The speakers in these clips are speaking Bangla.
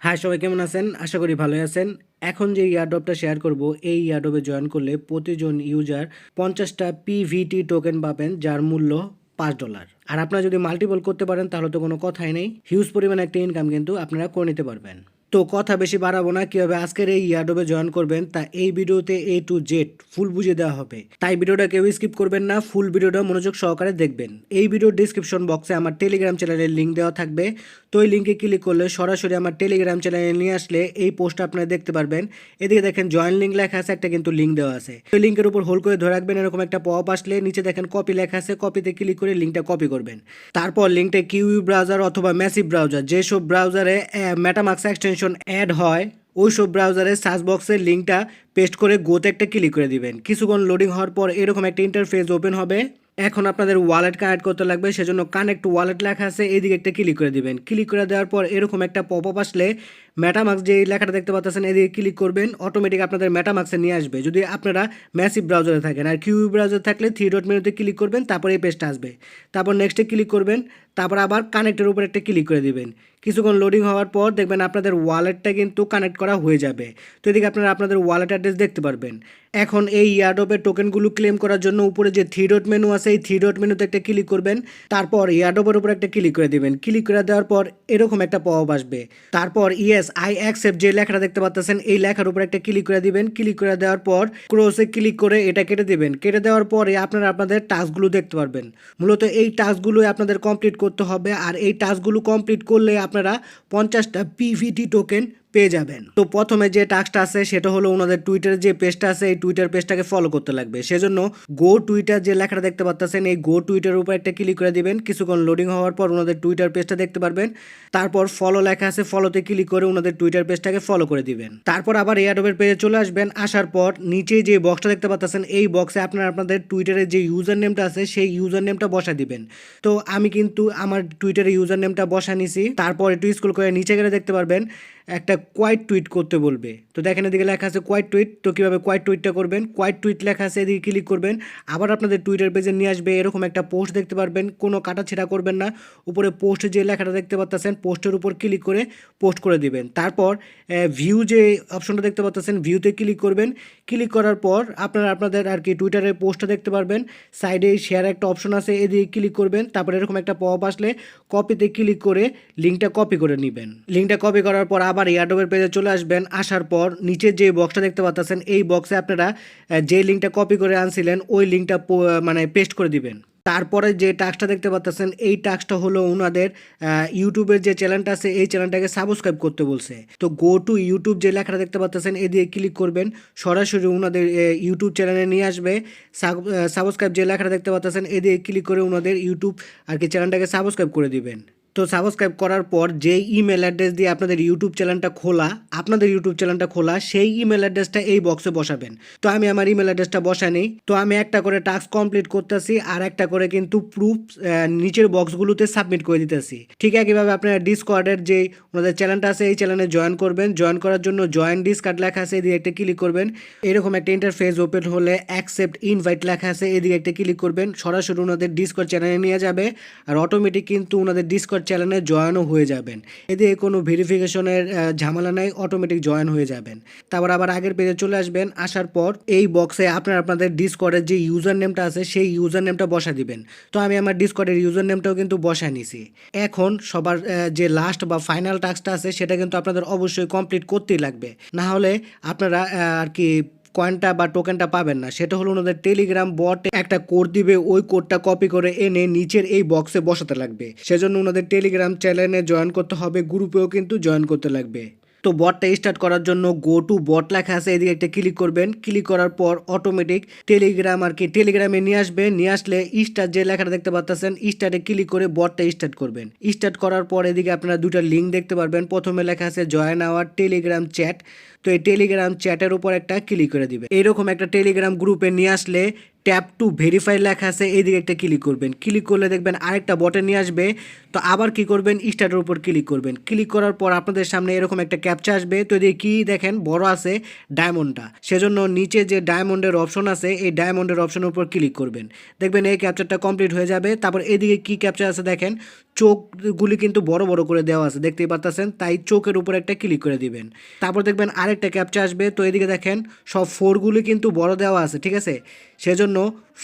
হাই সবাই কেমন আছেন? আশা করি ভালোই আছেন। এখন যে এয়ারড্রপটা শেয়ার করব, এই এয়ারড্রপে জয়েন করলে প্রতিজন ইউজার 50টা পিভিটি টোকেন পাবেন যার মূল্য $5। আর আপনারা যদি মাল্টিপল করতে পারেন তাহলে তো কোনো কথাই নেই। হিউজ পরিমাণে একটা ইনকাম কিন্তু আপনারা করে নিতে পারবেন। তো কথা বেশি বাড়াবো না, কীভাবে আজকের এই এয়ারড্রপে জয়েন করবেন তা এই ভিডিওতে A to Z ফুল বুঝিয়ে দেওয়া হবে। তাই ভিডিওটা কেউ স্কিপ করবেন না, ফুল ভিডিওটা মনোযোগ সহকারে দেখবেন। এই ভিডিওর ডিসক্রিপশন বক্সে আমার টেলিগ্রাম চ্যানেলের লিঙ্ক দেওয়া থাকবে। তো এই লিঙ্কে ক্লিক করলে সরাসরি আমার টেলিগ্রাম চ্যানেলে নিয়ে আসলে এই পোস্টটা আপনারা দেখতে পারবেন। এদিকে দেখেন জয়েন লিঙ্ক লেখা আছে, একটা কিন্তু লিঙ্ক দেওয়া আছে। ওই লিঙ্কের উপর হোল্ড করে ধরে রাখবেন, এরকম একটা পপ আসলে নিচে দেখেন কপি লেখা আছে, কপিতে ক্লিক করে লিঙ্কটা কপি করবেন। তারপর লিঙ্কটা কিউই ব্রাউজার অথবা ম্যাসিভ ব্রাউজার, যেসব ব্রাউজারে মেটামাস্ক এক্সটেনশন অ্যাড হয় ওই সব ব্রাউজারের সার্চ বক্সের লিঙ্কটা পেস্ট করে গোতে একটা ক্লিক করে দিবেন। কিছুক্ষণ লোডিং হওয়ার পর এরকম একটা ইন্টারফেস ওপেন হবে। এখন আপনাদের ওয়ালেট কানেক্ট করতে লাগবে, সেজন্য কানেক্ট ওয়ালেট লেখা আছে, এইদিকে একটা ক্লিক করে দিবেন। ক্লিক করে দেওয়ার পর এরকম একটা পপ আপ আসলে মেটামাস্ক যে লেখাটা দেখতে পাচ্ছেন এদিকে ক্লিক করবেন, অটোমেটিক আপনাদের মেটামাস্কে নিয়ে আসবে যদি আপনারা ম্যাসিভ ব্রাউজারে থাকেন। আর কিউই ব্রাউজার থাকলে থ্রি ডট মেনুতে ক্লিক করবেন, তারপর এই পেজটা আসবে। তারপর নেক্সটে ক্লিক করবেন, তারপর আবার কানেক্টের উপর একটা ক্লিক করে দিবেন। কিছুক্ষণ লোডিং হওয়ার পর দেখবেন আপনাদের ওয়ালেটটা কিন্তু কানেক্ট করা হয়ে যাবে। তো এদিকে আপনারা আপনাদের ওয়ালেট অ্যাড্রেস দেখতে পারবেন। এখন এই এয়ারড্রপের টোকেনগুলো ক্লেম করার জন্য উপরে যে থ্রি ডট মেনু আছে এই থ্রি ডট মেনুতে একটা ক্লিক করবেন, তারপর এয়ারড্রপের উপর একটা ক্লিক করে দিবেন। ক্লিক করে দেওয়ার পর এরকম একটা পপ আসবে। তারপর ইয়েস আই অ্যাকসেপ্ট যে লেখাটা দেখতে পাচ্ছেন এই লেখার উপর একটা ক্লিক করে দিবেন। ক্লিক করে দেওয়ার পর ক্রসে ক্লিক করে এটা কেটে দিবেন। কেটে দেওয়ার পরে আপনারা আপনাদের টাস্কগুলো দেখতে পারবেন। মূলত এই টাস্কগুলোই আপনাদের কমপ্লিট করতে হবে, আর এই টাস্কগুলো কমপ্লিট করলে আপনারা 50টা পিভিটি টোকেন পেয়ে যাবেন। তো প্রথমে যে টাস্কটা আছে সেটা হলো ওনাদের টুইটারের যে পেজটা আছে এই টুইটার পেজটাকে ফলো করতে লাগবে। সেজন্য গো টুইটার যে লেখাটা দেখতে পাচ্ছেন এই গো টুইটারের উপর একটা ক্লিক করে দিবেন। কিছুক্ষণ লোডিং হওয়ার পর ওনাদের টুইটার পেজটা দেখতে পারবেন। তারপর ফলো লেখা আছে, ফলোতে ক্লিক করে ওনাদের টুইটার পেজটাকে ফলো করে দিবেন। তারপর আবার এয়ারড্রপের পেজে চলে আসবেন। আসার পর নিচে যে বক্সটা দেখতে পাচ্ছেন এই বক্সে আপনারা আপনাদের টুইটারের যে ইউজার নেমটা আছে সেই ইউজার নেমটা বসা দিবেন। তো আমি কিন্তু আমার টুইটারের ইউজার নেমটা বসা নিছি। তারপর একটু স্ক্রল করে নিচে গেলে দেখতে পারবেন একটা কোয়াইট টুইট করতে বলবে। তো দেখেন এদিকে লেখা আছে কোয়াইট টুইট। তো কীভাবে কোয়াইট টুইটটা করবেন, কোয়াইট টুইট লেখা আছে এদিকে ক্লিক করবেন। আবার আপনাদের টুইটার পেজে নিয়ে আসবে, এরকম একটা পোস্ট দেখতে পারবেন। কোনো কাটাছেঁড়া করবেন না, উপরে পোস্টে যে লেখাটা দেখতে পাচ্ছেন পোস্টের উপর ক্লিক করে পোস্ট করে দিবেন। তারপর ভিউ যে অপশনটা দেখতে পাচ্ছেন ভিউতে ক্লিক করবেন। ক্লিক করার পর আপনারা আপনাদের আর কি টুইটারের পোস্টটা দেখতে পারবেন। সাইডে শেয়ার একটা অপশন আছে, এদিকে ক্লিক করবেন। তারপর এরকম একটা পপ আসলে কপিতে ক্লিক করে লিঙ্কটা কপি করে নেবেন। লিঙ্কটা কপি করার পর আবার এয়ারড্রপের পেজে চলে আসবেন। আসার পর নিচের যে বক্সটা দেখতে পাচ্ছেন এই বক্সে আপনারা যে লিঙ্কটা কপি করে আনছিলেন ওই লিঙ্কটা মানে পেস্ট করে দিবেন। তারপরে যে টাস্কটা দেখতে পাচ্ছেন এই টাস্কটা হলো ওনাদের ইউটিউবের যে চ্যানেলটা আছে এই চ্যানেলটাকে সাবস্ক্রাইব করতে বলছে। তো গো টু ইউটিউব যে লেখাটা দেখতে পাচ্ছেন এদিকে ক্লিক করবেন, সরাসরি ওনাদের ইউটিউব চ্যানেলে নিয়ে আসবে। সাবস্ক্রাইব যে লেখাটা দেখতে পাচ্ছেন এদিকে ক্লিক করে ওনাদের ইউটিউব আর কি চ্যানেলটাকে সাবস্ক্রাইব করে দিবেন। তো সাবস্ক্রাইব করার পর যেই ইমেল অ্যাড্রেস দিয়ে আপনাদের ইউটিউব চ্যানেলটা খোলা সেই ইমেল অ্যাড্রেসটা এই বক্সে বসাবেন। তো আমি আমার ইমেল অ্যাড্রেসটা বসানি। তো আমি একটা করে টাস্ক কমপ্লিট করতেছি আর একটা করে কিন্তু প্রুফ নিচের বক্সগুলোতে সাবমিট করে দিতেছি। ঠিক একইভাবে আপনারা ডিসকর্ডের যে ওনাদের চ্যানেলটা আছে এই চ্যানেলে জয়েন করবেন। জয়েন করার জন্য জয়েন ডিসকর্ড লেখা আছে এদিকে একটা ক্লিক করবেন। এরকম একটা ইন্টারফেস ওপেন হলে অ্যাকসেপ্ট ইনভাইট লেখা আছে এদিকে একটা ক্লিক করবেন, সরাসরি ওনাদের ডিসকর্ড চ্যানেলে নিয়ে যাবে। আর অটোমেটিক কিন্তু ওনাদের ডিসকর্ড চ্যানেলে জয়েনও হয়ে যাবেন। এদিকে কোনো ভেরিফিকেশনের ঝামেলা নাই, অটোমেটিক জয়েন হয়ে যাবেন। তারপর আবার আগের পেজে চলে আসবেন। আসার পর এই বক্সে আপনারা আপনাদের ডিসকর্ডের যে ইউজার নেমটা আছে সেই ইউজার নেমটা বসা দিবেন। তো আমি আমার ডিসকর্ডের ইউজার নেমটাও কিন্তু বসা নিছি। এখন সবার যে লাস্ট বা ফাইনাল টাস্কটা আছে সেটা কিন্তু আপনাদের অবশ্যই কমপ্লিট করতেই লাগবে, না হলে আপনারা আর কি কয়েনটা বা টোকেনটা পাবেন না। সেটা হলো ওনাদের টেলিগ্রাম বট একটা কোড দিবে, ওই কোডটা কপি করে এনে নিচের এই বক্সে বসাতে লাগবে। সেজন্য ওনাদের টেলিগ্রাম চ্যানেলে জয়েন করতে হবে, গ্রুপেও কিন্তু জয়েন করতে লাগবে। তো বটটা স্টার্ট করার জন্য গো টু বট লেখা আছে এদিকে একটা ক্লিক করবেন। ক্লিক করার পর অটোমেটিক টেলিগ্রাম আর কি টেলিগ্রামে নিয়ে আসবে। নিয়ে আসলে স্টার্ট যে লেখাটা দেখতে পাচ্ছেন স্টার্টে ক্লিক করে বটটা স্টার্ট করবেন। স্টার্ট করার পর এদিকে আপনারা দুটো লিঙ্ক দেখতে পারবেন। প্রথমে লেখা আছে জয়েন আওয়ার টেলিগ্রাম চ্যাট। তো এই টেলিগ্রাম চ্যাটের উপর একটা ক্লিক করে দিবে। এইরকম একটা টেলিগ্রাম গ্রুপে নিয়ে আসলে ট্যাপ টু ভেরিফাই লেখা আছে, এইদিকে একটা ক্লিক করবেন। ক্লিক করলে দেখবেন আরেকটা বটন নিয়ে আসবে। তো আবার কি করবেন, স্টার্টের উপর ক্লিক করবেন। ক্লিক করার পর আপনাদের সামনে এরকম একটা ক্যাপচা আসবে। তো এদিকে কি দেখেন, বড় আছে ডায়মন্ডটা, সেজন্য নিচে যে ডায়মন্ডের অপশন আছে এই ডায়মন্ডের অপশনের উপর ক্লিক করবেন। দেখবেন এই ক্যাপচারটা কমপ্লিট হয়ে যাবে। তারপর এদিকে কি ক্যাপচা আছে দেখেন, চোখগুলি কিন্তু বড় বড় করে দেওয়া আছে, দেখতেই পারতেছেন, তাই চোখের উপর একটা ক্লিক করে দিবেন। তারপর দেখবেন আরেকটা ক্যাপচা আসবে। তো এদিকে দেখেন সব ফোরগুলি কিন্তু বড় দেওয়া আছে, ঠিক আছে, সেজন্য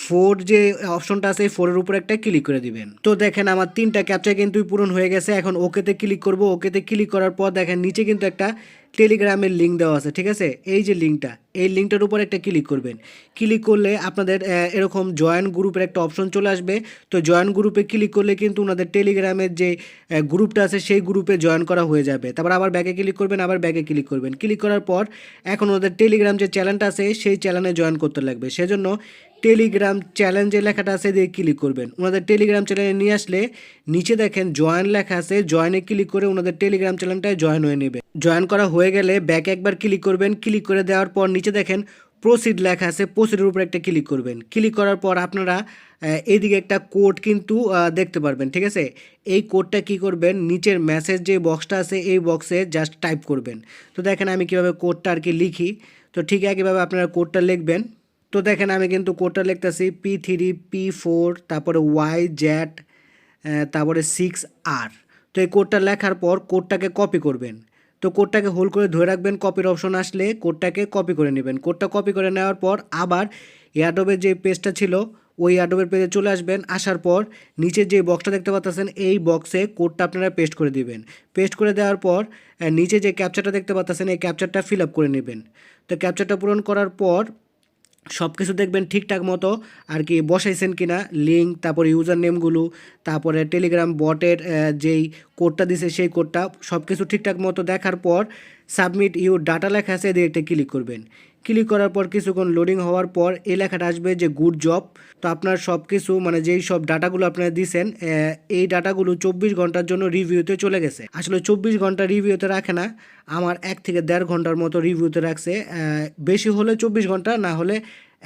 ফোর যে অপশনটা আছে এই ফোরের উপর একটা ক্লিক করে দিবেন। তো দেখেন আমার 3টা ক্যাপচা কিন্তু পূরণ হয়ে গেছে। এখন ওকেতে ক্লিক করব। ওকেতে ক্লিক করার পর দেখেন নিচে কিন্তু একটা টেলিগ্রামের লিঙ্ক দেওয়া আছে, ঠিক আছে, এই যে লিঙ্কটা, এই লিঙ্কটার উপর একটা ক্লিক করবেন। ক্লিক করলে আপনাদের এরকম জয়েন গ্রুপের একটা অপশন চলে আসবে। তো জয়েন গ্রুপে ক্লিক করলে কিন্তু ওনাদের টেলিগ্রামের যে গ্রুপটা আছে সেই গ্রুপে জয়েন করা হয়ে যাবে। তারপর আবার ব্যাকে ক্লিক করবেন, আবার ব্যাকে ক্লিক করবেন। ক্লিক করার পর এখন ওদের টেলিগ্রাম যে চ্যানেলটা আছে সেই চ্যানেলে জয়েন করতে লাগবে, সেজন্য টেলিগ্রাম চ্যানেল যে লেখাটা আছে দিয়ে ক্লিক করবেন। ওনাদের টেলিগ্রাম চ্যানেলে নিয়ে আসলে নিচে দেখেন জয়েন লেখা আছে, জয়েনে ক্লিক করে ওনাদের টেলিগ্রাম চ্যানেলটায় জয়েন হয়ে নেবে। জয়েন করা হয়ে গেলে ব্যাকে একবার ক্লিক করবেন। ক্লিক করে দেওয়ার পর নিচে দেখেন প্রসিড লেখা আছে, প্রসিডের উপর একটা ক্লিক করবেন। ক্লিক করার পর আপনারা এইদিকে একটা কোড কিন্তু দেখতে পারবেন, ঠিক আছে। এই কোডটা কি করবেন, নিচের মেসেজ যে বক্সটা আছে এই বক্সে জাস্ট টাইপ করবেন। তো দেখেন আমি কীভাবে কোডটা আর কি লিখি। তো ঠিক একইভাবে আপনারা কোডটা লিখবেন। তো দেখেন আমি কিন্তু কোডটা লিখতেছি P3P4 তারপরে YZ তারপরে 6R। তো এই কোডটা লেখার পর কোডটাকে কপি করবেন। তো কোডটাকে হোল্ড করে ধরে রাখবেন, কপির অপশন আসলে কোডটাকে কপি করে নেবেন। কোডটা কপি করে নেওয়ার পর আবার অ্যাডোবের যে পেজটা ছিল ওই অ্যাডোবের পেজে চলে আসবেন। আসার পর নিচে যে বক্সটা দেখতে পাচ্ছেন এই বক্সে কোডটা আপনারা পেস্ট করে দিবেন। পেস্ট করে দেওয়ার পর নিচে যে ক্যাপচারটা দেখতে পাচ্ছেন এই ক্যাপচারটা ফিল আপ করে নেবেন। তো ক্যাপচারটা পূরণ করার পর সব কিছু দেখবেন ঠিকঠাক মতো আর কি বসাইছেন কিনা, লিঙ্ক, তারপরে ইউজার নেমগুলো, তারপরে টেলিগ্রাম বটের যেই কোডটা দিছে সেই কোডটা, সব কিছু ঠিকঠাক মতো দেখার পর সাবমিট ইউর ডাটা লেখা আছে এদিকে ক্লিক করবেন। ক্লিক করার পর কিছুক্ষণ লোডিং হওয়ার পর এই লেখাটা আসবে যে গুড জব। তো আপনার সব কিছু মানে যেই সব ডাটাগুলো আপনারা দিয়েছেন এই ডাটাগুলো 24 ঘন্টার জন্য রিভিউতে চলে গেছে। আসলে 24 ঘন্টা রিভিউতে রাখে না, আমার 1 থেকে 1.5 ঘন্টার মতো রিভিউতে রাখছে। বেশি হলে 24 ঘন্টা, না হলে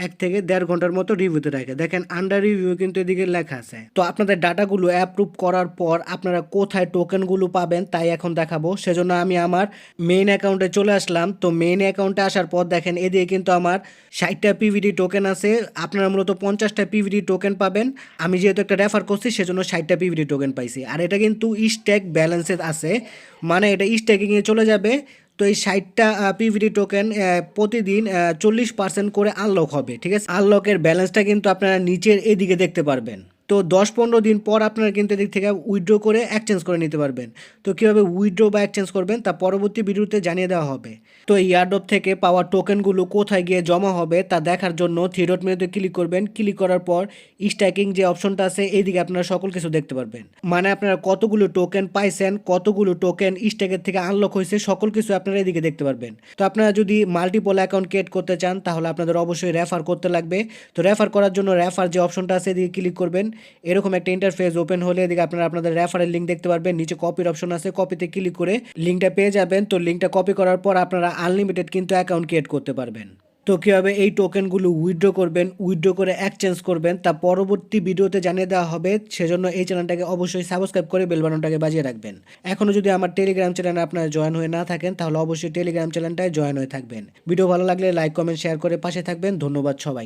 1 থেকে 1.5 ঘন্টার মতো রিভিউতে রাখে। দেখেন আন্ডার রিভিউ কিন্তু এদিকে লেখা আছে। তো আপনাদের ডাটাগুলো অ্যাপ্রুভ করার পর আপনারা কোথায় টোকেনগুলো পাবেন তাই এখন দেখাবো। সেজন্য আমি আমার মেইন অ্যাকাউন্টে চলে আসলাম। তো মেইন অ্যাকাউন্টে আসার পর দেখেন এদিকে কিন্তু আমার 60টা পিভিডি টোকেন আছে। আপনারা মূলত 50টা পিভিডি টোকেন পাবেন। আমি যেহেতু একটা রেফার করছি সেজন্য 60টা পিভিডি টোকেন পাইছি। আর এটা কিন্তু স্ট্যাক ব্যালেন্সে আছে, মানে এটা স্ট্যাকিংয়ে চলে যাবে। তো এই 60টা পিভিডি টোকেন প্রতিদিন 40% করে আনলক হবে, ঠিক আছে। আনলকের ব্যালেন্সটা কিন্তু আপনারা নিচের এদিকে দেখতে পারবেন। তো 10-15 দিন পর আপনারা কিন্তু এদিক থেকে উইথড্র করে এক্সচেঞ্জ করে নিতে পারবেন। তো কীভাবে উইথড্র বা এক্সচেঞ্জ করবেন তা পরবর্তী ভিডিওতে জানিয়ে দেওয়া হবে। তো এই এয়ারড্রপ থেকে পাওয়া টোকেনগুলো কোথায় গিয়ে জমা হবে তা দেখার জন্য থ্রি ডট মেনুতে ক্লিক করবেন। ক্লিক করার পর স্ট্যাকিং যে অপশনটা আছে এইদিকে আপনারা সকল কিছু দেখতে পারবেন, মানে আপনারা কতগুলো টোকেন পাইছেন, কতগুলো টোকেন স্ট্যাকের থেকে আনলক হয়েছে, সকল কিছু আপনারা এদিকে দেখতে পারবেন। তো আপনারা যদি মাল্টিপল অ্যাকাউন্ট ক্রিয়েট করতে চান তাহলে আপনাদের অবশ্যই রেফার করতে লাগবে। তো রেফার করার জন্য রেফার যে অপশনটা আছে এদিকে ক্লিক করবেন। এরকম একটা ইন্টারফেস ওপেন হলে এদিকে আপনারা আপনাদের রেফারের লিঙ্ক দেখতে পারবেন। নিচে কপির অপশন আছে, কপিতে ক্লিক করে লিঙ্কটা পেয়ে যাবেন। তো লিঙ্কটা কপি করার পর আপনারা আনলিমিটেড কিন্তু অ্যাকাউন্ট ক্রিয়েট করতে পারবেন। তো কীভাবে এই টোকেনগুলো উইথড্র করবেন, উইথড্র করে এক্সচেঞ্জ করবেন তা পরবর্তী ভিডিওতে জানিয়ে দেওয়া হবে। সেজন্য এই চ্যানেলটাকে অবশ্যই সাবস্ক্রাইব করে বেল বাটনটাকে বাজিয়ে রাখবেন। এখনও যদি আমার টেলিগ্রাম চ্যানেলে আপনারা জয়েন হয়ে না থাকেন তাহলে অবশ্যই টেলিগ্রাম চ্যানেলটায় জয়েন হয়ে থাকবেন। ভিডিও ভালো লাগলে লাইক, কমেন্ট, শেয়ার করে পাশে থাকবেন। ধন্যবাদ সবাই।